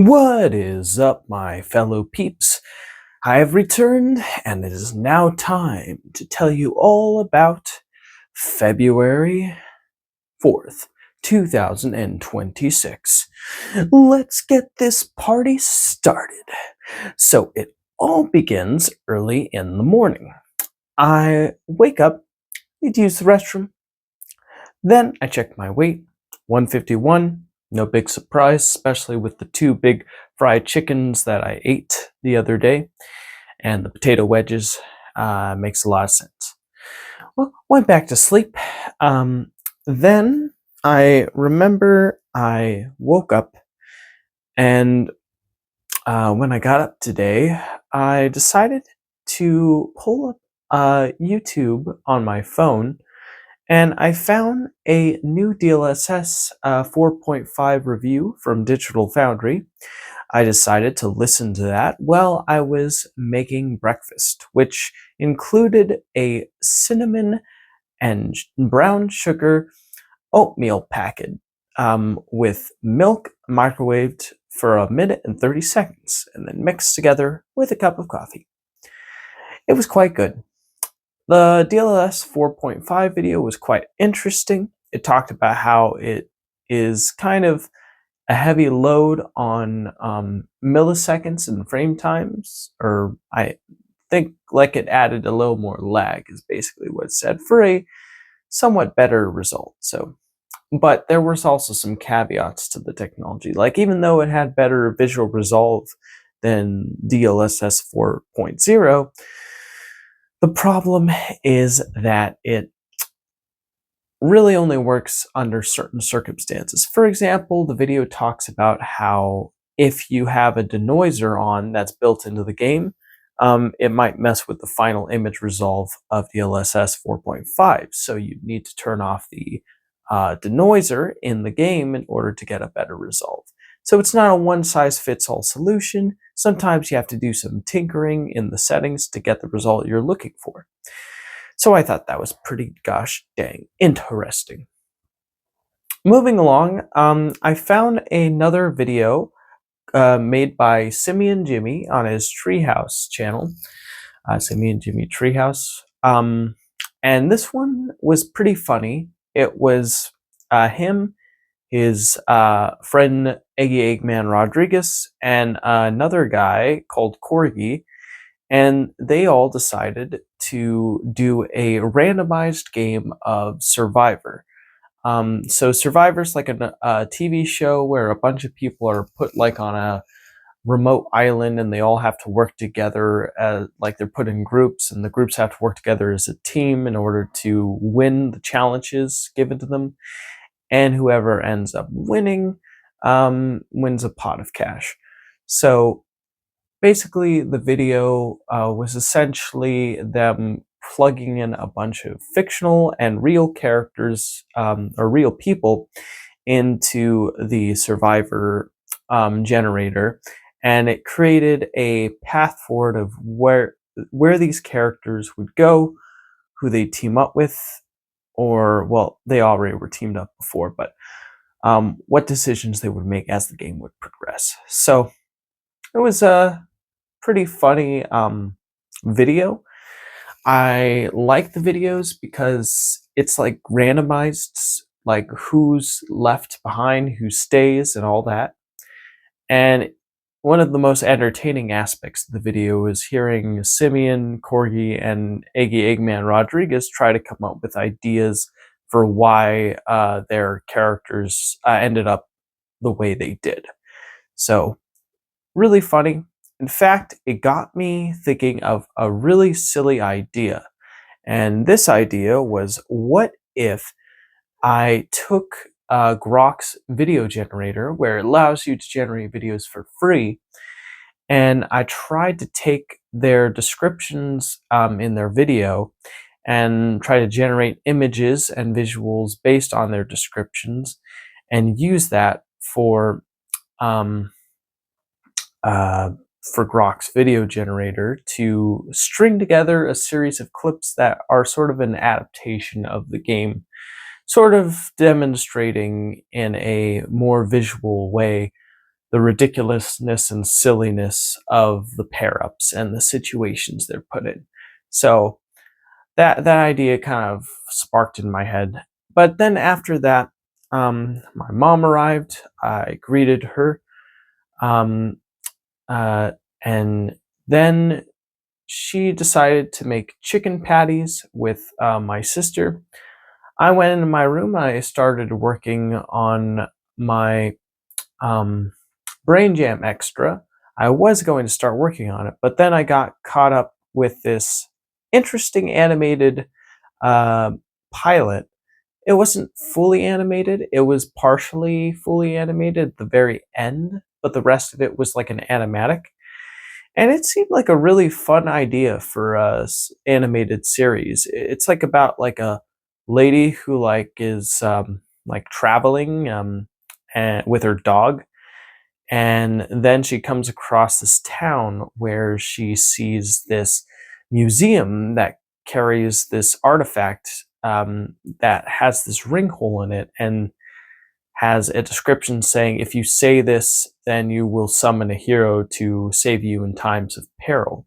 What is up, my fellow peeps? I have returned, and it is now time to tell you all about February 4th, 2026. Let's get this party started. So, it all begins early in the morning. I wake up, need to use the restroom, then I check my weight, 151. No big surprise, especially with the two big fried chickens that I ate the other day, and the potato wedges. Makes a lot of sense. Well, went back to sleep. Then I remember I woke up, and when I got up today, I decided to pull up YouTube on my phone, and I found a new DLSS 4.5 review from Digital Foundry. I decided to listen to that while I was making breakfast, which included a cinnamon and brown sugar oatmeal packet with milk microwaved for 1 minute and 30 seconds and then mixed together with a cup of coffee. It was quite good. The DLS 4.5 video was quite interesting. It talked about how it is kind of a heavy load on milliseconds and frame times, or I think like it added a little more lag is basically what it said for a somewhat better result. But there was also some caveats to the technology. Like, even though it had better visual resolve than DLSS 4.0, the problem is that it really only works under certain circumstances. For example, the video talks about how if you have a denoiser on that's built into the game, it might mess with the final image resolve of DLSS 4.5. So you need to turn off the denoiser in the game in order to get a better resolve. So it's not a one-size-fits-all solution. Sometimes you have to do some tinkering in the settings to get the result you're looking for. So I thought that was pretty gosh dang interesting. Moving along, I found another video made by Simeon Jimmy on his Treehouse channel, Simeon Jimmy Treehouse. And this one was pretty funny. It was him, his friend Eggy Eggman Rodriguez, and another guy called Corgi, and they all decided to do a randomized game of Survivor. So Survivor's like a TV show where a bunch of people are put like on a remote island, and they all have to work together like they're put in groups, and the groups have to work together as a team in order to win the challenges given to them, and whoever ends up winning wins a pot of cash. So basically, the video was essentially them plugging in a bunch of fictional and real characters, or real people, into the Survivor generator, and it created a path forward of where these characters would go, who they team up with, or, well, they already were teamed up before, but what decisions they would make as the game would progress. So it was a pretty funny video. I like the videos because it's like randomized, like who's left behind, who stays, and all that. And one of the most entertaining aspects of the video is hearing Simeon, Corgi, and Eggy Eggman Rodriguez try to come up with ideas for why their characters ended up the way they did. So, really funny. In fact, it got me thinking of a really silly idea. And this idea was, what if I took Grok's video generator, where it allows you to generate videos for free, and I tried to take their descriptions in their video and try to generate images and visuals based on their descriptions, and use that um, for Grok's video generator to string together a series of clips that are sort of an adaptation of the game, sort of demonstrating in a more visual way the ridiculousness and silliness of the pair ups and the situations they're put in. So that idea kind of sparked in my head. But then after that, my mom arrived. I greeted her, um, uh, and then she decided to make chicken patties with my sister. I went into my room. I started working on my um, Brain Jam Extra. I was going to start working on it, but then I got caught up with this interesting animated uh, pilot. It wasn't fully animated, it was partially fully animated at the very end, but the rest of it was like an animatic. And it seemed like a really fun idea for a animated series. It's like about like a lady who like is like traveling and with her dog, and then she comes across this town where she sees this museum that carries this artifact that has this ring hole in it and has a description saying, if you say this, then you will summon a hero to save you in times of peril.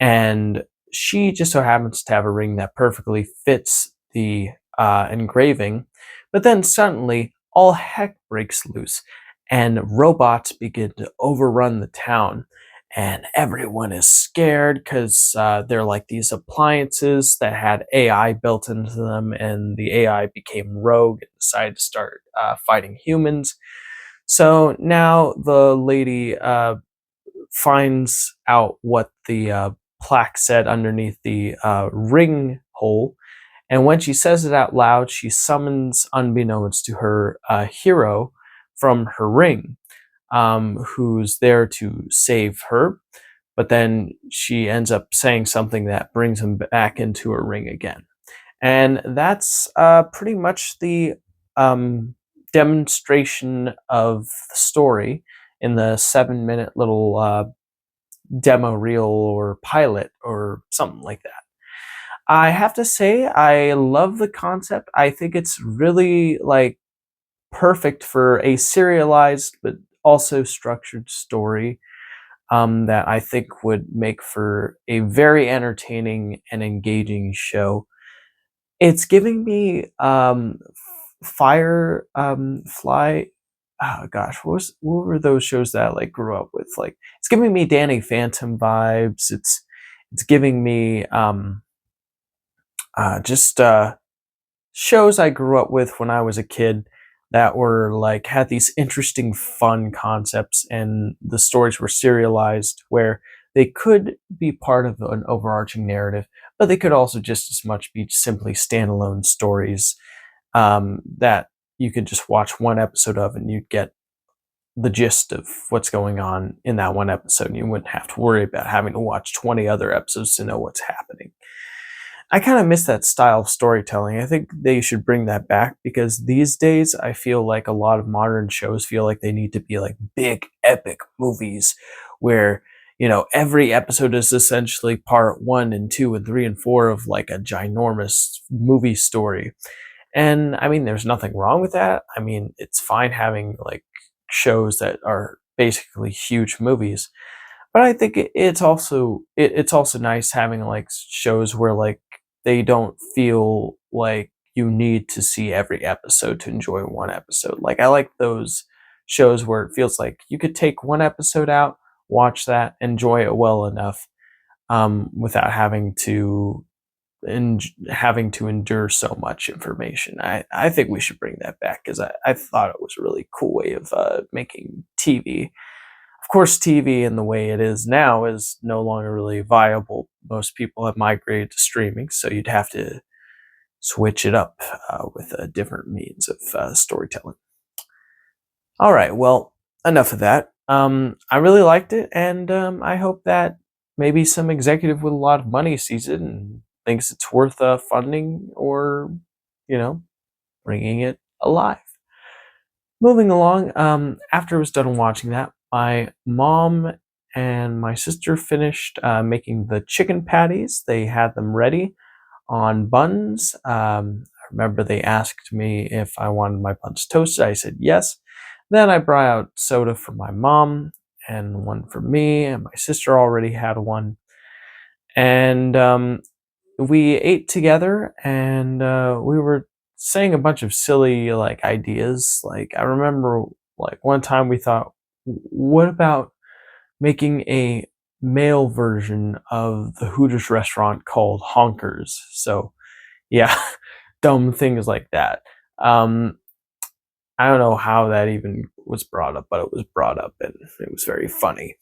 And she just so happens to have a ring that perfectly fits the engraving. But then suddenly, all heck breaks loose, and robots begin to overrun the town. And everyone is scared because they're like these appliances that had AI built into them, and the AI became rogue and decided to start fighting humans. So now the lady finds out what the plaque said underneath the ring hole. And when she says it out loud, she summons, unbeknownst to her, a hero from her ring, who's there to save her. But then she ends up saying something that brings him back into her ring again. And that's pretty much the um, demonstration of the story in the 7 minute little demo reel or pilot or something like that. I have to say, I love the concept. I think it's really like perfect for a serialized but also structured story that I think would make for a very entertaining and engaging show. It's giving me Fire Fly. Oh gosh, what were those shows that I like grew up with? Like it's giving me Danny Phantom vibes. It's giving me just shows I grew up with when I was a kid that were like had these interesting fun concepts, and the stories were serialized where they could be part of an overarching narrative, but they could also just as much be simply standalone stories that you could just watch one episode of and you'd get the gist of what's going on in that one episode, and you wouldn't have to worry about having to watch 20 other episodes to know what's happening. I kind of miss that style of storytelling. I think they should bring that back because these days I feel like a lot of modern shows feel like they need to be like big, epic movies where, every episode is essentially part one and two and three and four of like a ginormous movie story. And I mean, there's nothing wrong with that. I mean, it's fine having like shows that are basically huge movies, but I think it's also nice having like shows where like they don't feel like you need to see every episode to enjoy one episode. Like I like those shows where it feels like you could take one episode out, watch that, enjoy it well enough, without having to endure so much information. I think we should bring that back because I thought it was a really cool way of making TV. Of course, TV in the way it is now is no longer really viable. Most people have migrated to streaming, so you'd have to switch it up with different means of storytelling. All right, well, enough of that. I really liked it, and I hope that maybe some executive with a lot of money sees it and thinks it's worth funding or, you know, bringing it alive. Moving along, after I was done watching that, my mom and my sister finished making the chicken patties. They had them ready on buns. I remember they asked me if I wanted my buns toasted. I said yes. Then I brought out soda for my mom and one for me, and my sister already had one. And we ate together, and we were saying a bunch of silly like ideas. Like I remember, like one time we thought, what about making a male version of the Hooters restaurant called Honkers? So yeah, dumb things like that. Um, I don't know how that even was brought up, but it was brought up, and it was very funny.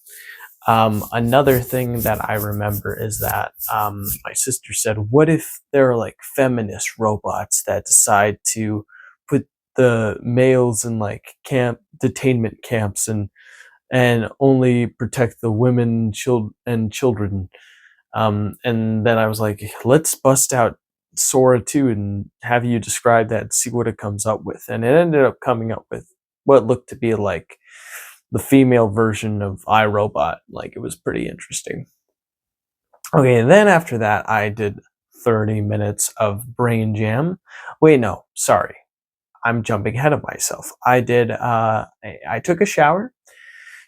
Another thing that I remember is that my sister said, "What if there are like feminist robots that decide to put the males in like detainment camps and only protect the women, and children?" And then I was like, "Let's bust out Sora 2 and have you describe that and see what it comes up with." And it ended up coming up with what looked to be like the female version of iRobot. Like it was pretty interesting. Okay, and then after that, I did 30 minutes of brain jam. Wait, no, sorry. I'm jumping ahead of myself. I took a shower,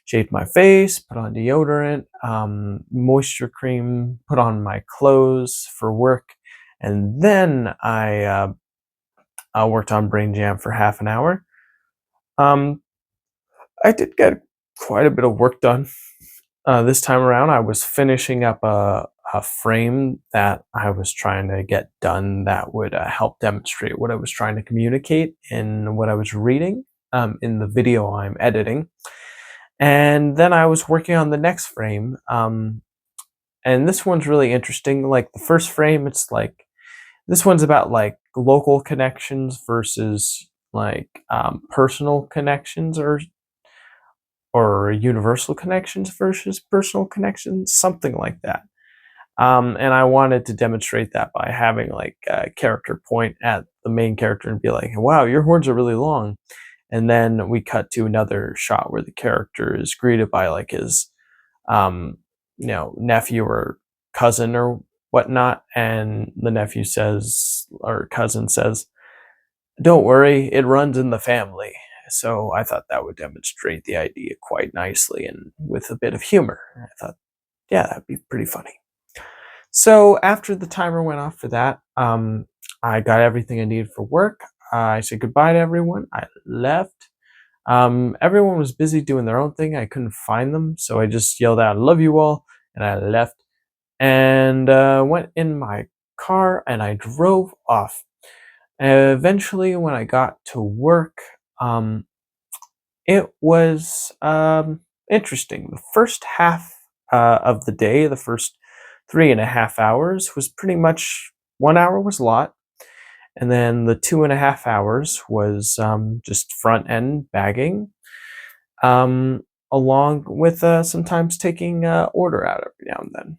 shaved my face, put on deodorant, moisture cream, put on my clothes for work, and then I worked on brain jam for half an hour. Um, I did get quite a bit of work done. This time around, I was finishing up a frame that I was trying to get done that would help demonstrate what I was trying to communicate in what I was reading in the video I'm editing. And then I was working on the next frame. And this one's really interesting. Like the first frame, it's like this one's about like local connections versus like personal connections, or universal connections versus personal connections, something like that. And I wanted to demonstrate that by having like a character point at the main character and be like, "Wow, your horns are really long." And then we cut to another shot where the character is greeted by like his, um, nephew or cousin or whatnot, and the nephew says, or cousin says, "Don't worry, it runs in the family." So I thought that would demonstrate the idea quite nicely and with a bit of humor. I thought, yeah, that'd be pretty funny. So after the timer went off for that, I got everything I needed for work. I said goodbye to everyone. I left. Everyone was busy doing their own thing. I couldn't find them, so I just yelled out, "I love you all," and I left and went in my car and I drove off. Eventually, when I got to work, um, it was interesting. The first half of the day, the first 3.5 hours, was pretty much 1 hour was a lot. And then the 2.5 hours was just front end bagging, along with sometimes taking order out every now and then.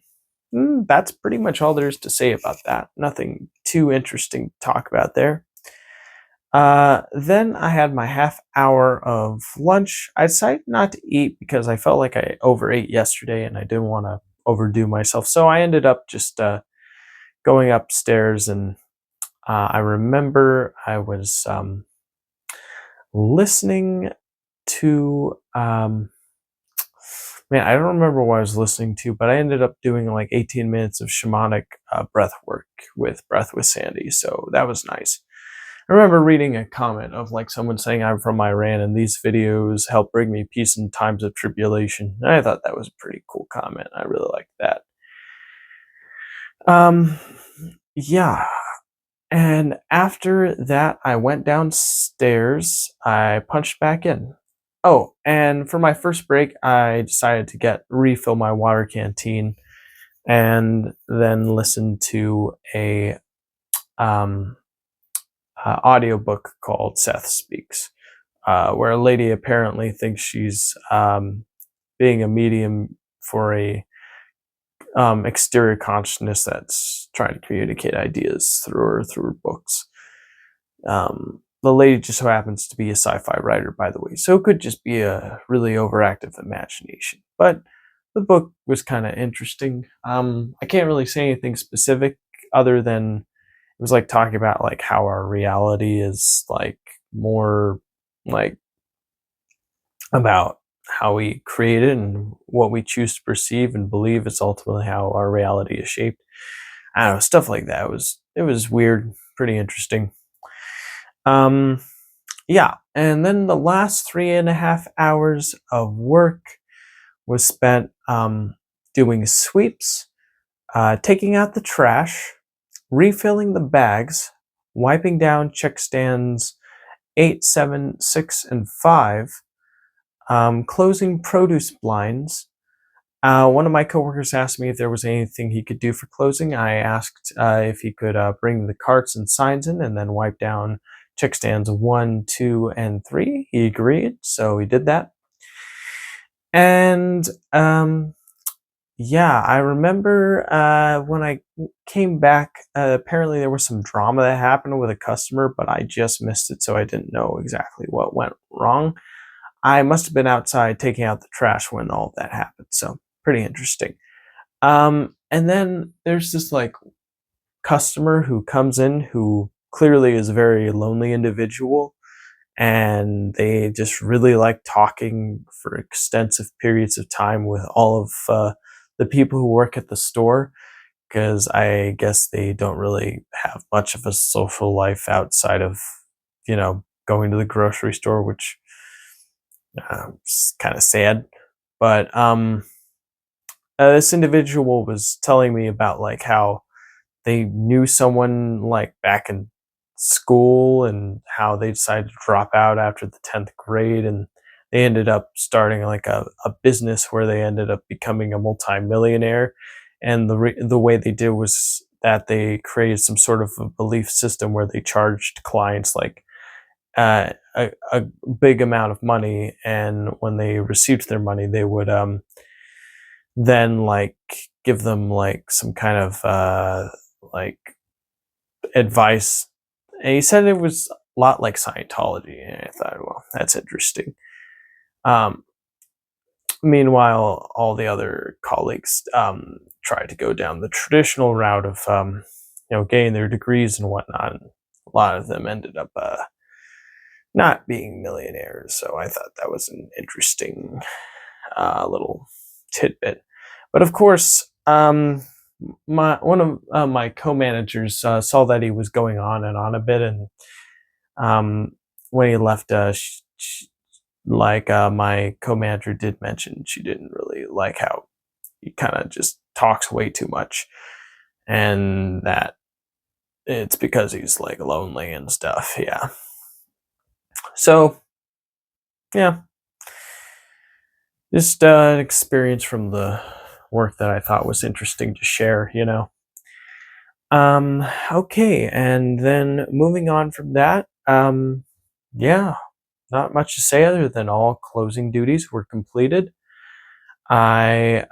That's pretty much all there is to say about that. Nothing too interesting to talk about there. Then I had my half hour of lunch. I decided not to eat because I felt like I overate yesterday and I didn't want to overdo myself. So I ended up just going upstairs, and I remember I was listening to, man, I don't remember what I was listening to, but I ended up doing like 18 minutes of shamanic breath work with Breath with Sandy. So that was nice. I remember reading a comment of like someone saying, "I'm from Iran and these videos help bring me peace in times of tribulation." And I thought that was a pretty cool comment. I really liked that. Um, yeah. And after that, I went downstairs. I punched back in. Oh, and for my first break, I decided to refill my water canteen and then listen to a um, audiobook called Seth Speaks, where a lady apparently thinks she's being a medium for a exterior consciousness that's trying to communicate ideas through her books. The lady just so happens to be a sci-fi writer, by the way, so it could just be a really overactive imagination. But the book was kind of interesting. I can't really say anything specific other than it was like talking about like how our reality is like more like about how we create it and what we choose to perceive and believe is ultimately how our reality is shaped. I don't know, stuff like that. It was weird, pretty interesting. Um, yeah, and then the last 3.5 hours of work was spent doing sweeps, taking out the trash, refilling the bags, wiping down check stands 8, 7, 6, and 5, closing produce blinds. One of my coworkers asked me if there was anything he could do for closing. I asked if he could bring the carts and signs in and then wipe down check stands 1, 2, and 3. He agreed, so he did that. And yeah, I remember when I came back, apparently there was some drama that happened with a customer, but I just missed it, so I didn't know exactly what went wrong. I must have been outside taking out the trash when all of that happened, so pretty interesting. And then there's this like customer who comes in who clearly is a very lonely individual, and they just really like talking for extensive periods of time with all of the people who work at the store, because I guess they don't really have much of a social life outside of, going to the grocery store, which is kind of sad. But this individual was telling me about like how they knew someone like back in school and how they decided to drop out after the 10th grade, and they ended up starting like a business where they ended up becoming a multimillionaire. And the way they did was that they created some sort of a belief system where they charged clients like a big amount of money, and when they received their money they would then like give them like some kind of like advice. And he said it was a lot like Scientology, and I thought, well, that's interesting. Um, Meanwhile, all the other colleagues tried to go down the traditional route of getting their degrees and whatnot. And a lot of them ended up not being millionaires. So I thought that was an interesting little tidbit. But of course, one of my co-managers saw that he was going on and on a bit, and when he left, my co-manager did mention she didn't really like how he kind of just talks way too much, and that it's because he's like lonely and stuff. Yeah. So yeah, just an experience from the work that I thought was interesting to share. Okay, and then moving on from that, yeah, not much to say other than all closing duties were completed. I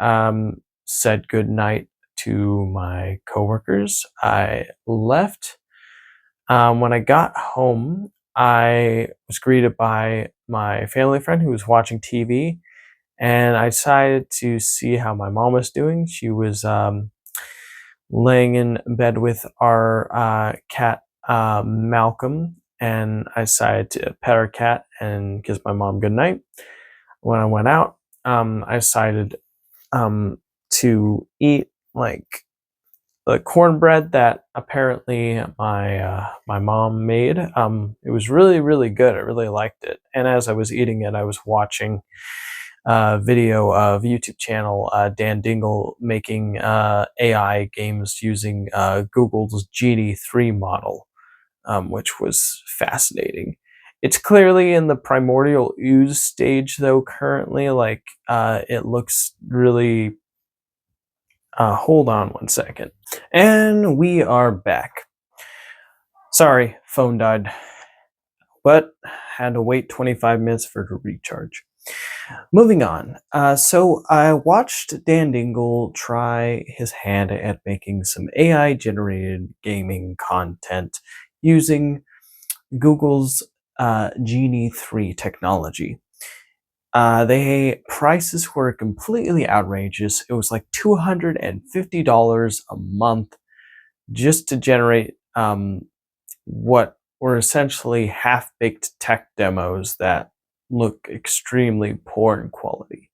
said good night to my coworkers. I left. When I got home, I was greeted by my family friend who was watching TV, and I decided to see how my mom was doing. She was laying in bed with our cat, Malcolm, and I decided to pet our cat and kiss my mom goodnight. When I went out, I decided to eat like the cornbread that apparently my mom made. It was really really good. I really liked it. And as I was eating it, I was watching video of YouTube channel Dan Dingle making AI games using Google's Genie 3 model, which was fascinating. It's clearly in the primordial ooze stage, though, currently. Like, it looks really. Hold on one second. And we are back. Sorry, phone died, but had to wait 25 minutes for it to recharge. Moving on. So I watched Dan Dingle try his hand at making some AI generated gaming content using Google's Genie 3 technology. The prices were completely outrageous. It was like $250 a month just to generate what were essentially half baked tech demos that look extremely poor in quality.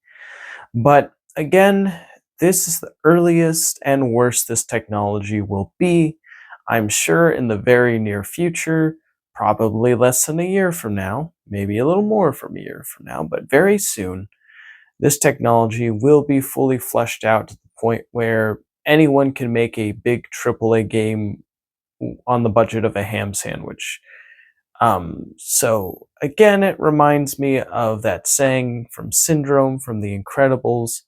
But again, this is the earliest and worst this technology will be. I'm sure in the very near future, probably less than a year from now, maybe a little more from a year from now, but very soon, this technology will be fully fleshed out to the point where anyone can make a big AAA game on the budget of a ham sandwich. So again, it reminds me of that saying from Syndrome from The Incredibles,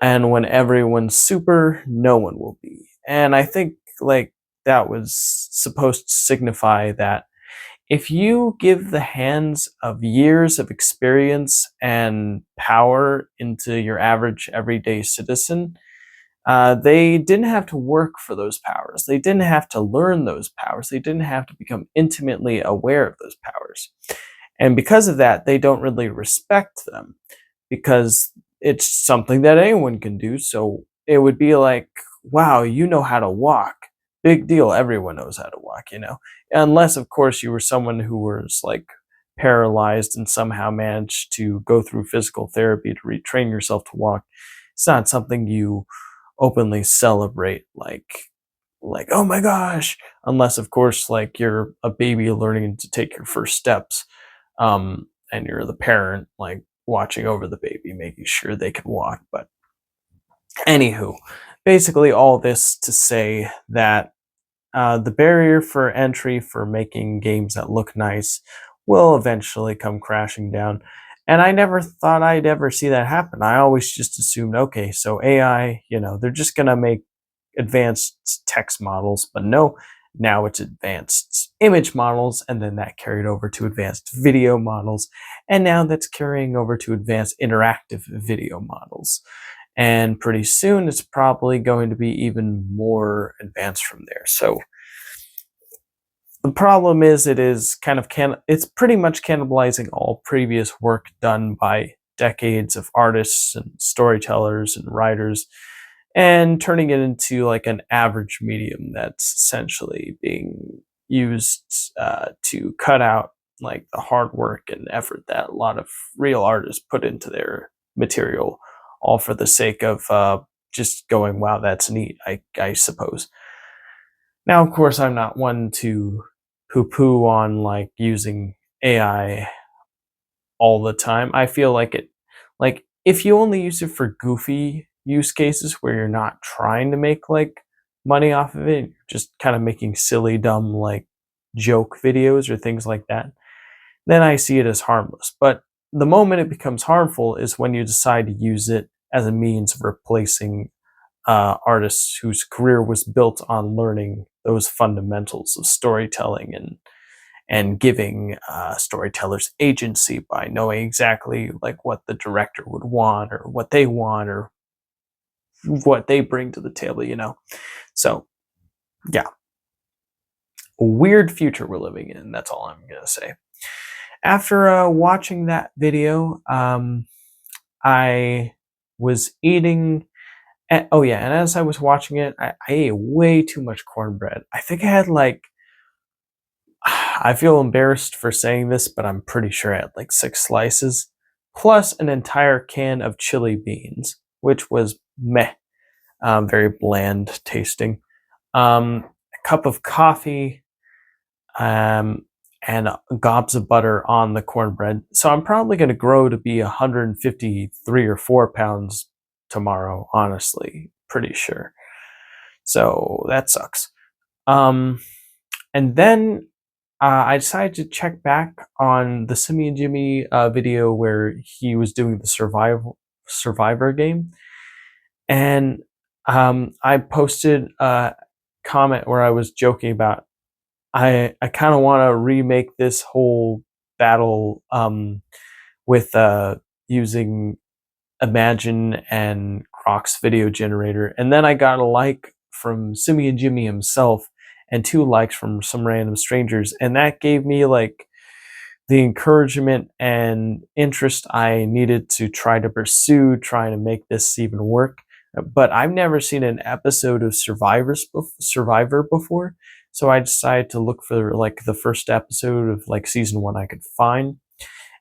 and when everyone's super, no one will be. And I think like that was supposed to signify that if you give the hands of years of experience and power into your average everyday citizen, they didn't have to work for those powers. They didn't have to learn those powers. They didn't have to become intimately aware of those powers. And because of that, they don't really respect them because it's something that anyone can do. So it would be like, wow, you know how to walk. Big deal. Everyone knows how to walk. Unless, of course, you were someone who was like paralyzed and somehow managed to go through physical therapy to retrain yourself to walk. It's not something you openly celebrate like oh my gosh, unless of course like you're a baby learning to take your first steps, and you're the parent like watching over the baby making sure they can walk. But anywho, basically all this to say that the barrier for entry for making games that look nice will eventually come crashing down. And I never thought I'd ever see that happen. I always just assumed, okay, so AI, they're just going to make advanced text models. But no, now it's advanced image models, and then that carried over to advanced video models. And now that's carrying over to advanced interactive video models. And pretty soon it's probably going to be even more advanced from there. So the problem is it's pretty much cannibalizing all previous work done by decades of artists and storytellers and writers, and turning it into like an average medium that's essentially being used to cut out like the hard work and effort that a lot of real artists put into their material, all for the sake of just going, wow, that's neat, I suppose. Now, of course, I'm not one to poo-poo on like using AI all the time. I feel like if you only use it for goofy use cases where you're not trying to make like money off of it, you're just kind of making silly, dumb like joke videos or things like that, then I see it as harmless. But the moment it becomes harmful is when you decide to use it as a means of replacing artists whose career was built on learning those fundamentals of storytelling and giving storytellers agency by knowing exactly like what the director would want or what they want or what they bring to the table. So yeah, a weird future we're living in. That's all I'm gonna say. After watching that video, I was eating. Oh yeah, and as I was watching it, I ate way too much cornbread. I think I had like, I feel embarrassed for saying this, but I'm pretty sure I had like 6 slices, plus an entire can of chili beans, which was meh, very bland tasting. A cup of coffee, um, and gobs of butter on the cornbread. So I'm probably going to grow to be 153 or 4 pounds tomorrow, honestly, pretty sure. So that sucks. And then I decided to check back on the Simi and Jimmy video where he was doing the Survivor game, and I posted a comment where I was joking about I kind of want to remake this whole battle with using Imagine and Croc's video generator, and then I got a like from Simi and Jimmy himself and 2 likes from some random strangers, and that gave me like the encouragement and interest I needed to try to pursue trying to make this even work. But I've never seen an episode of Survivor before, so I decided to look for like the first episode of like season 1 I could find.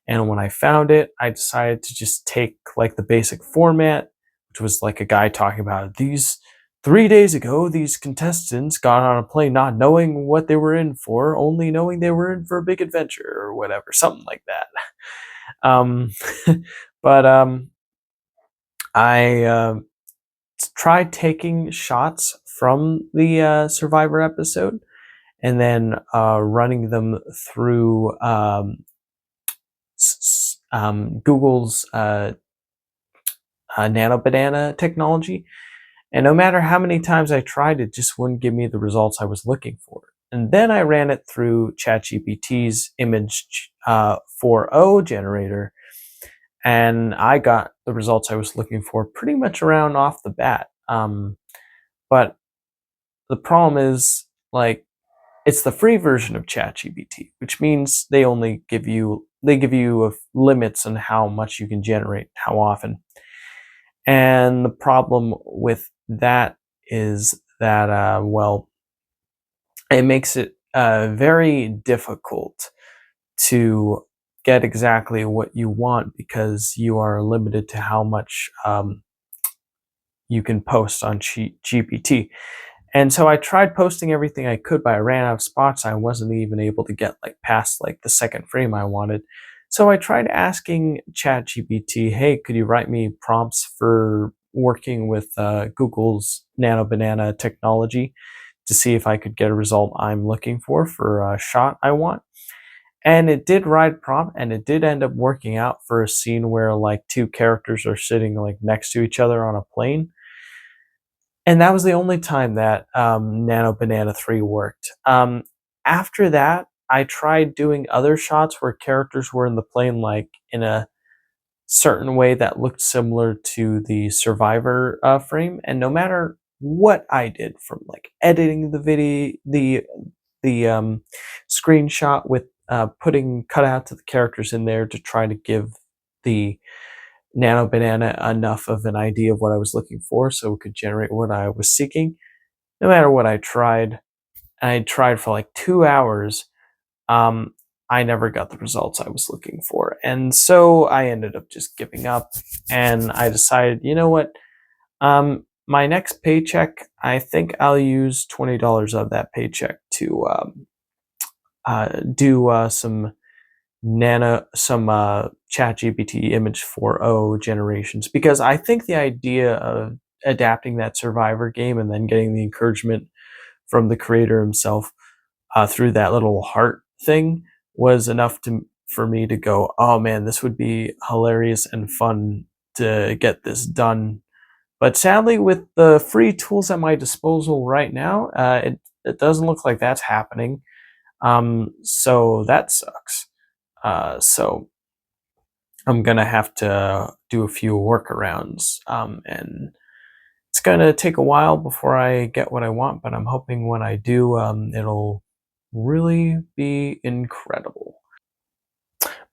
And when I found it, I decided to just take like the basic format, which was like a guy talking about these 3 days ago, these contestants got on a plane not knowing what they were in for, only knowing they were in for a big adventure or whatever, something like that. Um, but I tried taking shots from the Survivor episode and then running them through Google's nano banana technology. And no matter how many times I tried, it just wouldn't give me the results I was looking for. And then I ran it through ChatGPT's image 4.0 generator, and I got the results I was looking for pretty much around off the bat. But the problem is, like, it's the free version of ChatGPT, which means they give you limits on how much you can generate, how often. And the problem with that is that, well, it makes it very difficult to get exactly what you want because you are limited to how much you can post on GPT. And so I tried posting everything I could, but I ran out of spots. I wasn't even able to get like past like the second frame I wanted. So I tried asking ChatGPT, "Hey, could you write me prompts for working with Google's Nano Banana technology to see if I could get a result I'm looking for a shot I want?" And it did write a prompt, and it did end up working out for a scene where like two characters are sitting like next to each other on a plane. And that was the only time that Nano Banana 3 worked. After that, I tried doing other shots where characters were in the plane, like in a certain way that looked similar to the Survivor frame. And no matter what I did, from like editing the video, the screenshot with putting cutouts of the characters in there to try to give the Nano Banana enough of an idea of what I was looking for so it could generate what I was seeking. No matter what I tried for like 2 hours, um, I never got the results I was looking for. And so I ended up just giving up and I decided, you know what? My next paycheck, I think I'll use $20 of that paycheck to do some ChatGPT image 4.0 generations, because I think the idea of adapting that Survivor game and then getting the encouragement from the creator himself through that little heart thing was enough for me to go, oh man, this would be hilarious and fun to get this done. But sadly, with the free tools at my disposal right now, it doesn't look like that's happening. So that sucks. So I'm gonna have to do a few workarounds, and it's gonna take a while before I get what I want. But I'm hoping when I do, it'll really be incredible.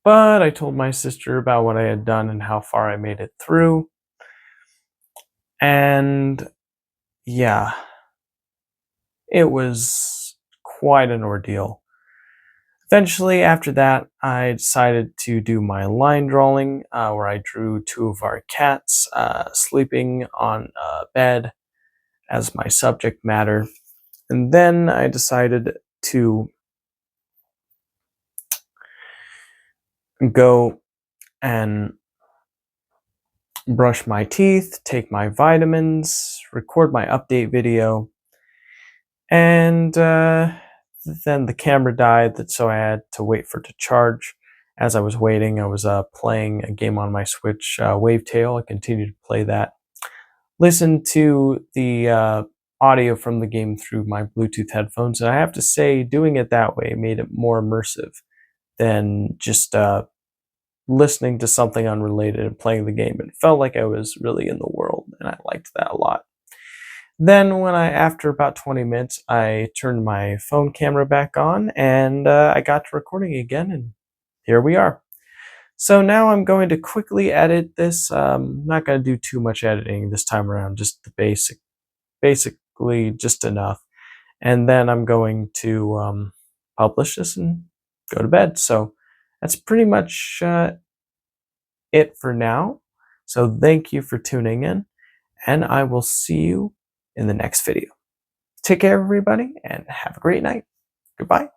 But I told my sister about what I had done and how far I made it through, and yeah, it was quite an ordeal. Eventually, after that, I decided to do my line drawing, where I drew two of our cats sleeping on a bed as my subject matter. And then I decided to go and brush my teeth, take my vitamins, record my update video, and then the camera died, so I had to wait for it to charge. As I was waiting, I was playing a game on my Switch, Wavetail. I continued to play that. Listen to the audio from the game through my Bluetooth headphones, and I have to say, doing it that way made it more immersive than just listening to something unrelated and playing the game. It felt like I was really in the world, and I liked that a lot. Then, after about 20 minutes, I turned my phone camera back on, and I got to recording again, and here we are. So now I'm going to quickly edit this. I'm not going to do too much editing this time around, just the basically just enough. And then I'm going to publish this and go to bed. So that's pretty much it for now. So thank you for tuning in, and I will see you in the next video. Take care, everybody, and have a great night. Goodbye.